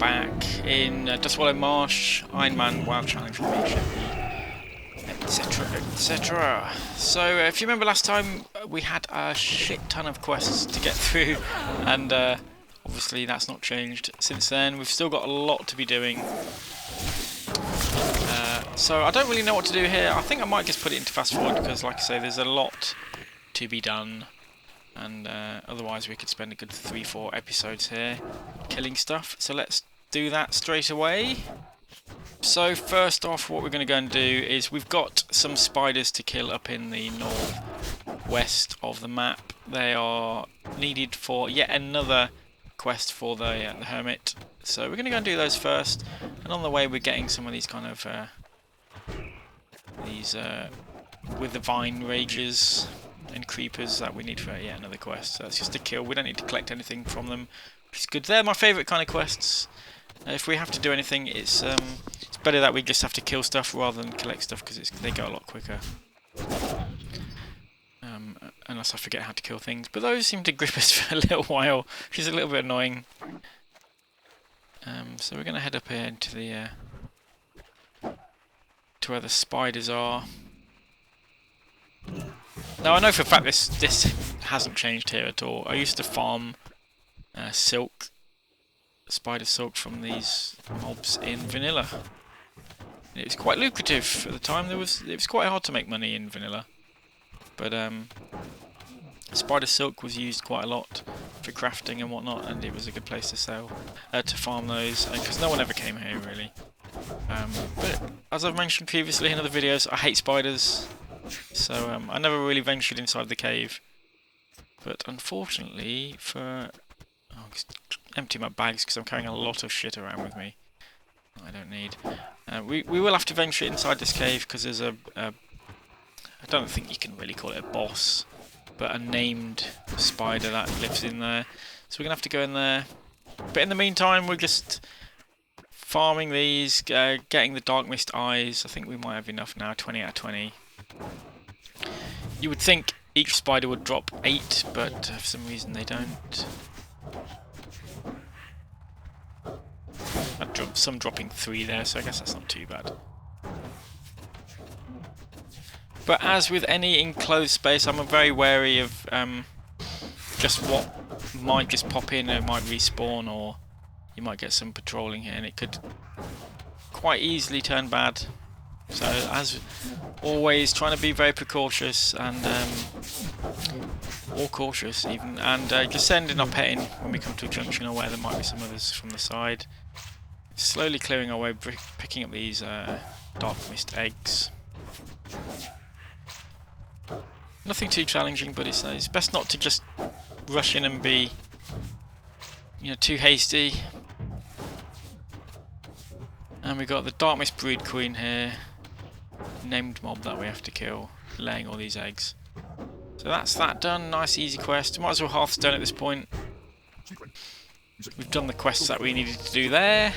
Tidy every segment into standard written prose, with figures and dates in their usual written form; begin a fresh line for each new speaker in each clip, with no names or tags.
back in dustwallow marsh, Iron Man, WoW challenge for me, etc, etc. So if you remember last time, we had a shit ton of quests to get through, and obviously that's not changed since then. We've still got a lot to be doing. So I don't really know what to do here. I think I might just put it into fast forward because, like I say, there's a lot to be done, and otherwise we could spend a good 3-4 episodes here killing stuff. So let's do that straight away. So first off, what we're going to go and do is we've got some spiders to kill up in the northwest of the map. They are needed for yet another quest for the hermit. So we're going to go and do those first, and on the way we're getting some of these kind of with the vine rages and creepers that we need for yet another quest. So that's just a kill. We don't need to collect anything from them, which is good. They're my favourite kind of quests. If we have to do anything, it's better that we just have to kill stuff rather than collect stuff, because they go a lot quicker. Unless I forget how to kill things. But those seem to grip us for a little while, which is a little bit annoying. So we're going to head up here into the to where the spiders are. Now I know for a fact this hasn't changed here at all. I used to farm silk, spider silk from these mobs in vanilla. It was quite lucrative at the time. It was quite hard to make money in vanilla, but spider silk was used quite a lot for crafting and whatnot, and it was a good place to sell, to farm those, because no one ever came here really. But as I've mentioned previously in other videos, I hate spiders, so I never really ventured inside the cave. But unfortunately, empty my bags because I'm carrying a lot of shit around with me I don't need. We will have to venture inside this cave because there's I don't think you can really call it a boss, but a named spider that lives in there. So we're going to have to go in there. But in the meantime, we're just farming these, getting the dark mist eyes. I think we might have enough now, 20 out of 20. You would think each spider would drop 8, but for some reason they don't. Some dropping 3 there, so I guess that's not too bad. But as with any enclosed space, I'm very wary of just what might just pop in and it might respawn, or you might get some patrolling here and it could quite easily turn bad. So as always, trying to be very precautious and or cautious even, and just sending our pet in when we come to a junction or where there might be some others from the side. Slowly clearing our way, picking up these dark mist eggs. Nothing too challenging, but it's best not to just rush in and be, too hasty. And we got the dark mist brood queen here, named mob that we have to kill, laying all these eggs. So that's that done. Nice easy quest. Might as well Hearthstone at this point. We've done the quests that we needed to do there.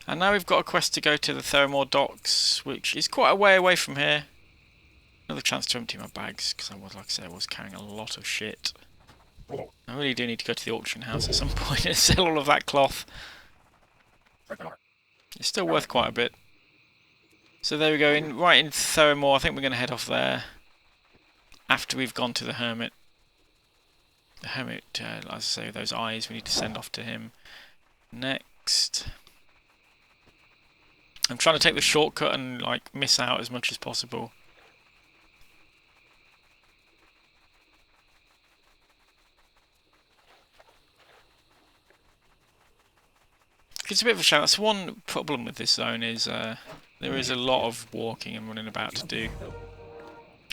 And now we've got a quest to go to the Theramore docks, which is quite a way away from here. Another chance to empty my bags, because like I said, I was carrying a lot of shit. I really do need to go to the auction house at some point and sell all of that cloth. It's still worth quite a bit. So there we go, right into Theramore. I think we're going to head off there after we've gone to the hermit. The hermit, as I say, those eyes, we need to send off to him next. I'm trying to take the shortcut and miss out as much as possible. It's a bit of a challenge. That's one problem with this zone is there is a lot of walking and running about to do.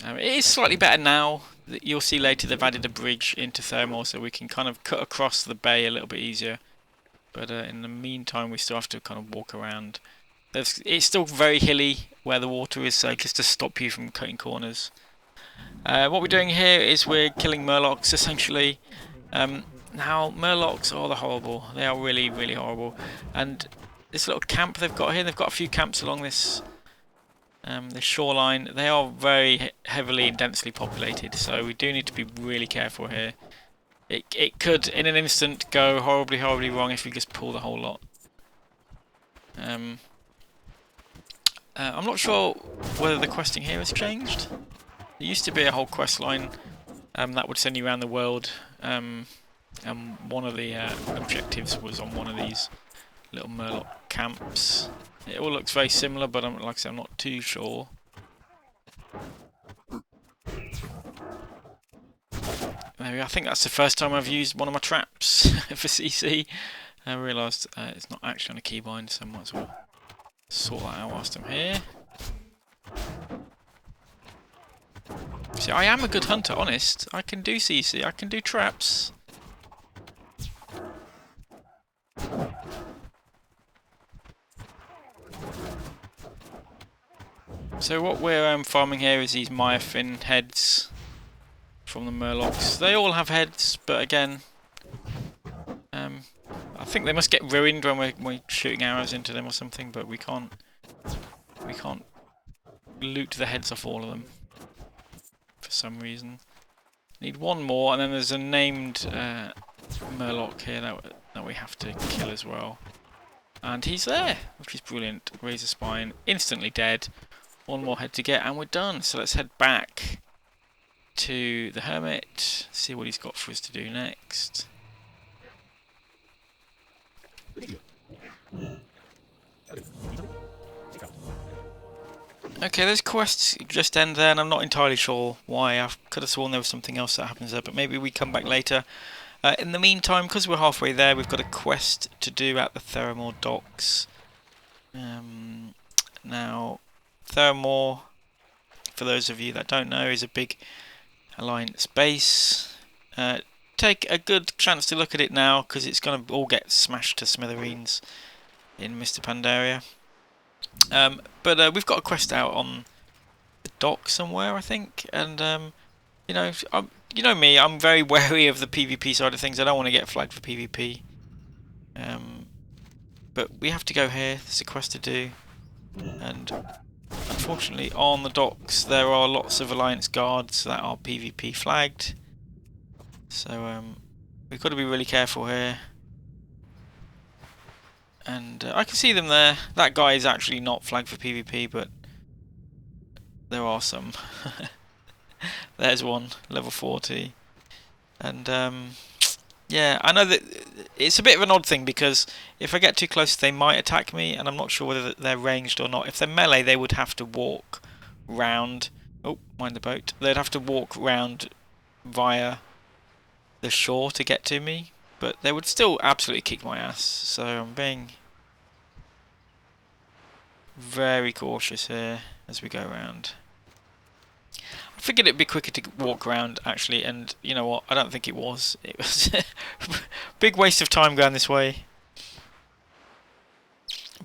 It is slightly better now. You'll see later they've added a bridge into Theramore, so we can kind of cut across the bay a little bit easier. But in the meantime, we still have to kind of walk around. It's still very hilly where the water is, so just to stop you from cutting corners. What we're doing here is we're killing murlocs, essentially. Now, murlocs are horrible. They are really, really horrible. And this little camp they've got here, they've got a few camps along this The shoreline, they are very heavily and densely populated, so we do need to be really careful here. It could, in an instant, go horribly, horribly wrong if we just pull the whole lot. I'm not sure whether the questing here has changed. There used to be a whole quest line that would send you around the world, and one of the objectives was on one of these little Murloc camps. It all looks very similar, but like I said, I'm not too sure. Maybe I think that's the first time I've used one of my traps for CC. I realised it's not actually on a keybind, so I might as well sort that out whilst I'm here. See, I am a good hunter, honest. I can do CC, I can do traps. So what we're farming here is these myofin heads from the Murlocs. They all have heads, but again, I think they must get ruined when we're shooting arrows into them or something. But we can't loot the heads off all of them for some reason. Need one more, and then there's a named Murloc here that we have to kill as well. And he's there, which is brilliant. Razor spine, instantly dead. One more head to get, and we're done. So let's head back to the hermit, see what he's got for us to do next. Okay, those quests just end there, and I'm not entirely sure why. I could have sworn there was something else that happens there, but maybe we come back later. In the meantime, because we're halfway there, we've got a quest to do at the Theramore docks. Now, Theramore, for those of you that don't know, is a big Alliance base. Take a good chance to look at it now, because it's going to all get smashed to smithereens in Mr. Pandaria. But we've got a quest out on the dock somewhere, I think, and you know me, I'm very wary of the PvP side of things. I don't want to get flagged for PvP. But we have to go here. There's a quest to do, and unfortunately on the docks there are lots of Alliance guards that are PvP flagged. So we've got to be really careful here. And I can see them there. That guy is actually not flagged for PvP, but there are some. There's one, level 40. And yeah, I know that it's a bit of an odd thing, because if I get too close they might attack me, and I'm not sure whether they're ranged or not. If they're melee they would have to walk round. Oh, mind the boat. They'd have to walk round via the shore to get to me, but they would still absolutely kick my ass. So I'm being very cautious here as we go around. I figured it'd be quicker to walk around actually, and you know what, I don't think it was. It was a big waste of time going this way.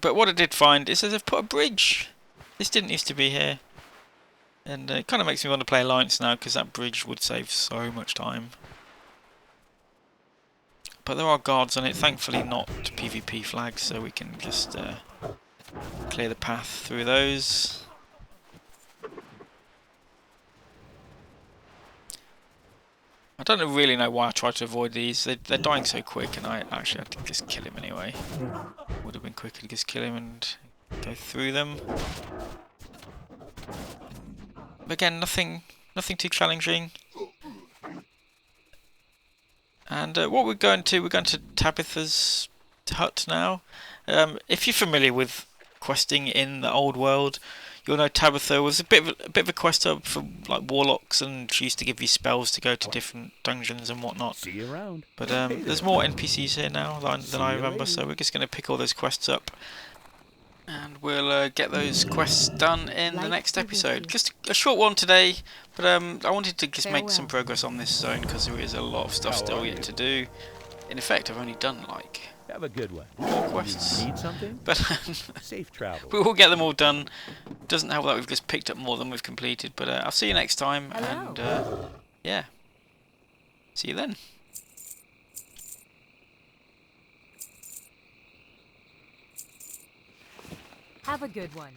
But what I did find is that they've put a bridge. This didn't used to be here, and it kind of makes me want to play Alliance now, because that bridge would save so much time. But there are guards on it, thankfully not PvP flags, so we can just clear the path through those. I don't really know why I tried to avoid these. They're dying so quick, and I actually had to just kill him anyway. Would have been quicker to just kill him and go through them. But again, nothing too challenging. And what we're going to Tabitha's hut now. If you're familiar with questing in the old world, you'll know Tabitha was a bit of a quest hub for like warlocks, and she used to give you spells to go to different dungeons and whatnot.
See you around.
But there's more NPCs here now than I remember, so we're just going to pick all those quests up, and we'll get those quests done in the next episode. Just a short one today, but I wanted to just make some progress on this zone, because there is a lot of stuff still yet to do. In effect, I've only done like
Have a good one.
4 quests,
Need something?
but
Safe travel.
we will get them all done. Doesn't help that we've just picked up more than we've completed, but I'll see you next time. And yeah, see you then.
Have a good one.